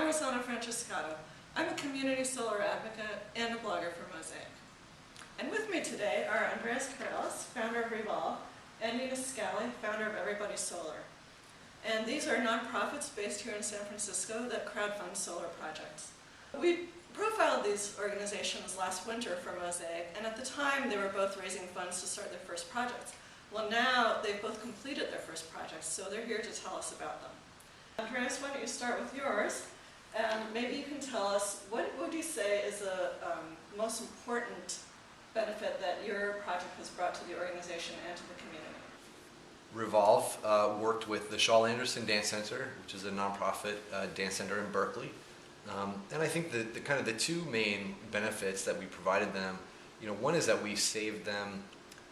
I'm a community solar advocate and a blogger for Mosaic. And with me today are Andreas Karelas, founder of RE-volv, and Youness, founder of Everybody Solar. And these are nonprofits based here in San Francisco that crowdfund solar projects. We profiled these organizations last winter for Mosaic, and at the time they were both raising funds to start their first projects. Well, now they've both completed their first projects, so they're here to tell us about them. Andreas, why don't you start with yours? And maybe you can tell us, what would you say is the most important benefit that your project has brought to the organization and to the community? RE-volv worked with the Shaw Anderson Dance Center, which is a nonprofit dance center in Berkeley. And I think the two main benefits that we provided them, one is that we saved them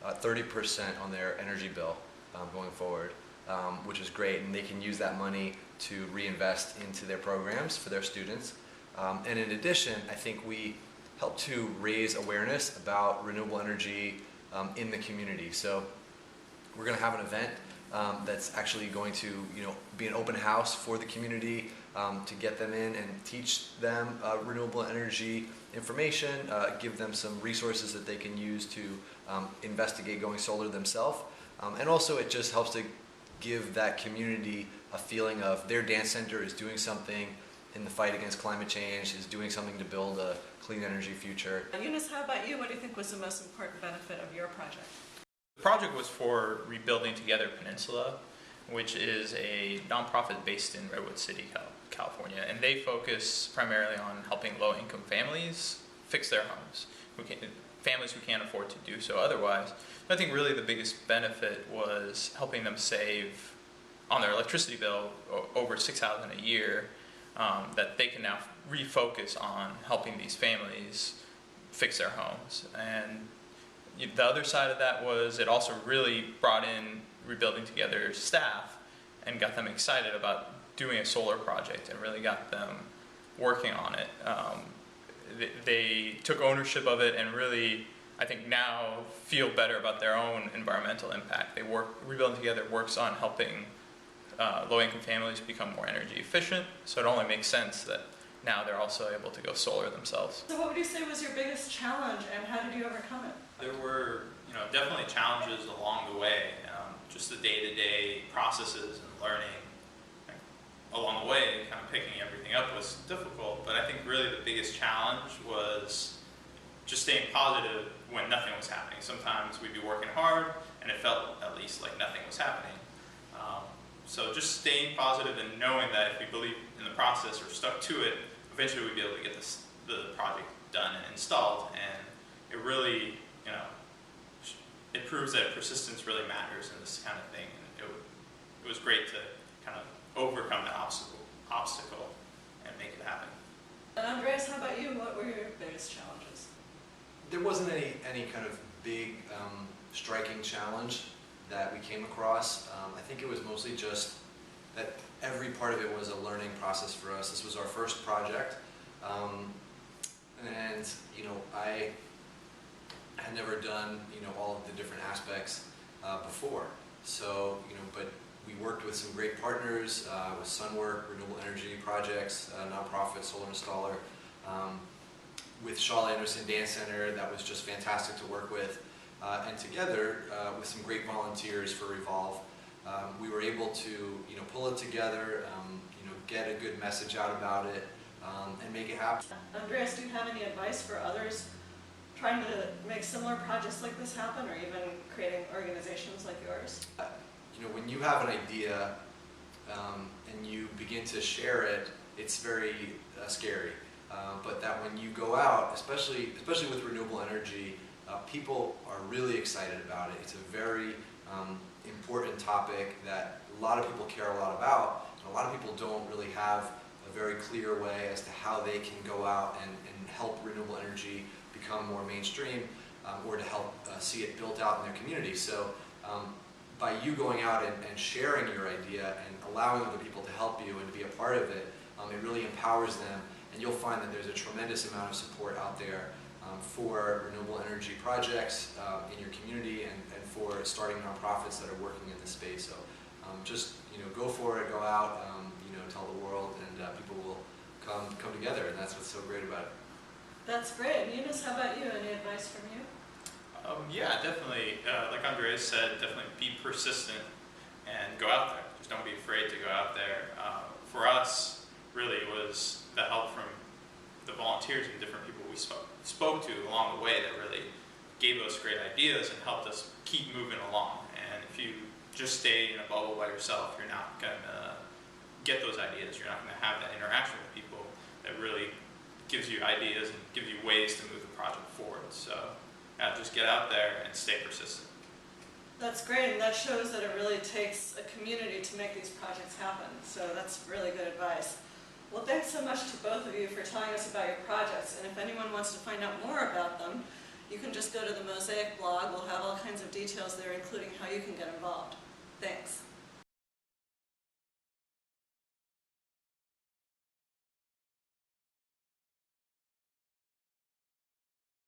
30% on their energy bill going forward, which is great, and they can use that money to reinvest into their programs for their students. And in addition, I think we help to raise awareness about renewable energy in the community. So we're going to have an event that's actually going to be an open house for the community to get them in and teach them renewable energy information, give them some resources that they can use to investigate going solar themselves. And also it just helps to give that community a feeling of their dance center is doing something in the fight against climate change, is doing something to build a clean energy future. Youness, how about you? What do you think was the most important benefit of your project? The project was for Rebuilding Together Peninsula, which is a nonprofit based in Redwood City, California, and they focus primarily on helping low-income families fix their homes, families who can't afford to do so otherwise. I think really the biggest benefit was helping them save on their electricity bill over $6,000 a year, that they can now refocus on helping these families fix their homes. And the other side of that was it also really brought in Rebuilding Together staff and got them excited about doing a solar project and really got them working on it. They took ownership of it and really, I think now, feel better about their own environmental impact. Rebuilding Together works on helping low-income families become more energy efficient, so it only makes sense that now they're also able to go solar themselves. So what would you say was your biggest challenge, and how did you overcome it? There were definitely challenges along the way, just the day-to-day processes and learning along the way, kind of picking everything up was difficult, but I think really the biggest challenge was just staying positive when nothing was happening. Sometimes we'd be working hard and it felt at least like nothing was happening. So just staying positive and knowing that if we believe in the process or stuck to it, eventually we'd be able to get the project done and installed. And it really, it proves that persistence really matters in this kind of thing. And it was great to kind of overcome the obstacle and make it happen. And Andreas, how about you? What were your biggest challenges? There wasn't any kind of big striking challenge that we came across. I think it was mostly just that every part of it was a learning process for us. This was our first project, and I had never done all of the different aspects before. So but we worked with some great partners, with Sunwork, Renewable Energy Projects, a nonprofit solar installer, with Shaw Anderson Dance Center. That was just fantastic to work with. And together, with some great volunteers for RE-volv, we were able to pull it together, get a good message out about it, and make it happen. Andreas, do you have any advice for others trying to make similar projects like this happen, or even creating organizations like yours? When you have an idea and you begin to share it, it's very scary. But that when you go out, especially with renewable energy, people are really excited about it. It's a very important topic that a lot of people care a lot about, and a lot of people don't really have a very clear way as to how they can go out and help renewable energy become more mainstream, or to help see it built out in their community. So by you going out and sharing your idea and allowing other people to help you and to be a part of it, it really empowers them, and you'll find that there's a tremendous amount of support out there for renewable energy projects in your community, and for starting nonprofits that are working in this space. So just go for it, go out, tell the world, and people will come together, and that's what's so great about it. That's great. Youness, how about you? Any advice from you? Yeah, definitely. Like Andreas said, definitely be persistent and go out there. Just don't be afraid to go out there. For us, really, it was the help from the volunteers and different people we spoke to along the way that really gave us great ideas and helped us keep moving along. And if you just stay in a bubble by yourself, you're not going to get those ideas. You're not going to have that interaction with people that really gives you ideas and gives you ways to move the project forward. So yeah, just get out there and stay persistent. That's great, and that shows that it really takes a community to make these projects happen. So that's really good advice. Well, thanks so much to both of you for telling us about your projects. And if anyone wants to find out more about them, you can just go to the Mosaic blog. We'll have all kinds of details there, including how you can get involved. Thanks.